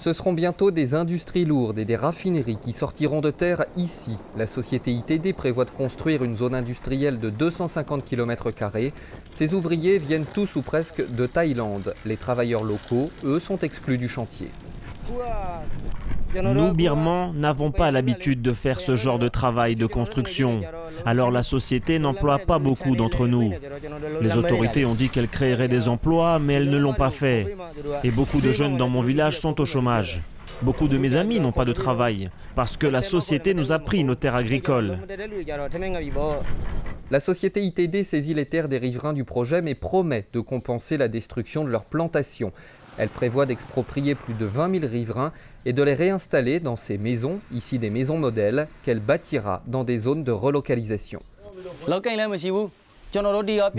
Ce seront bientôt des industries lourdes et des raffineries qui sortiront de terre ici. La société ITD prévoit de construire une zone industrielle de 250 km². Ces ouvriers viennent tous ou presque de Thaïlande. Les travailleurs locaux, eux, sont exclus du chantier. Nous, Birmans, n'avons pas l'habitude de faire ce genre de travail de construction. Alors la société n'emploie pas beaucoup d'entre nous. Les autorités ont dit qu'elles créeraient des emplois, mais elles ne l'ont pas fait. Et beaucoup de jeunes dans mon village sont au chômage. Beaucoup de mes amis n'ont pas de travail, parce que la société nous a pris nos terres agricoles. La société ITD saisit les terres des riverains du projet, mais promet de compenser la destruction de leurs plantations. Elle prévoit d'exproprier plus de 20 000 riverains et de les réinstaller dans ces maisons, ici des maisons modèles, qu'elle bâtira dans des zones de relocalisation. Dans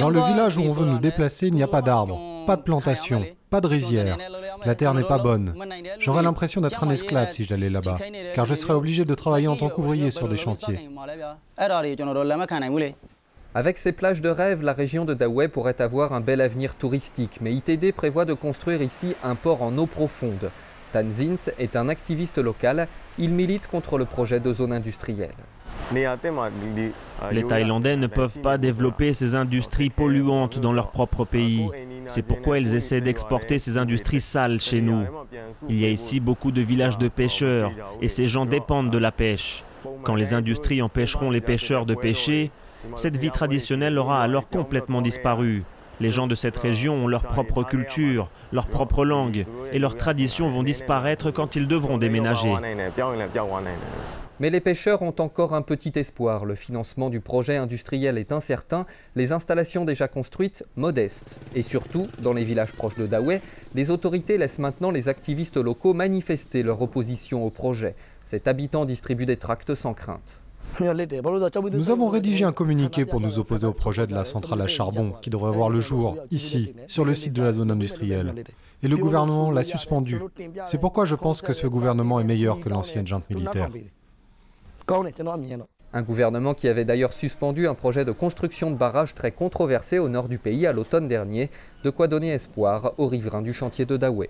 le village où on veut nous déplacer, il n'y a pas d'arbres, pas de plantation, pas de rizières. La terre n'est pas bonne. J'aurais l'impression d'être un esclave si j'allais là-bas, car je serais obligé de travailler en tant qu'ouvrier sur des chantiers. Avec ces plages de rêve, la région de Dawei pourrait avoir un bel avenir touristique, mais ITD prévoit de construire ici un port en eau profonde. Tan Zint est un activiste local, il milite contre le projet de zone industrielle. Les Thaïlandais ne peuvent pas développer ces industries polluantes dans leur propre pays. C'est pourquoi ils essaient d'exporter ces industries sales chez nous. Il y a ici beaucoup de villages de pêcheurs et ces gens dépendent de la pêche. Quand les industries empêcheront les pêcheurs de pêcher, cette vie traditionnelle aura alors complètement disparu. Les gens de cette région ont leur propre culture, leur propre langue, et leurs traditions vont disparaître quand ils devront déménager. Mais les pêcheurs ont encore un petit espoir. Le financement du projet industriel est incertain, les installations déjà construites modestes. Et surtout, dans les villages proches de Dawei, les autorités laissent maintenant les activistes locaux manifester leur opposition au projet. Cet habitant distribue des tracts sans crainte. Nous avons rédigé un communiqué pour nous opposer au projet de la centrale à charbon qui devrait voir le jour, ici, sur le site de la zone industrielle. Et le gouvernement l'a suspendu. C'est pourquoi je pense que ce gouvernement est meilleur que l'ancienne junte militaire. Un gouvernement qui avait d'ailleurs suspendu un projet de construction de barrage très controversé au nord du pays à l'automne dernier, de quoi donner espoir aux riverains du chantier de Dawei.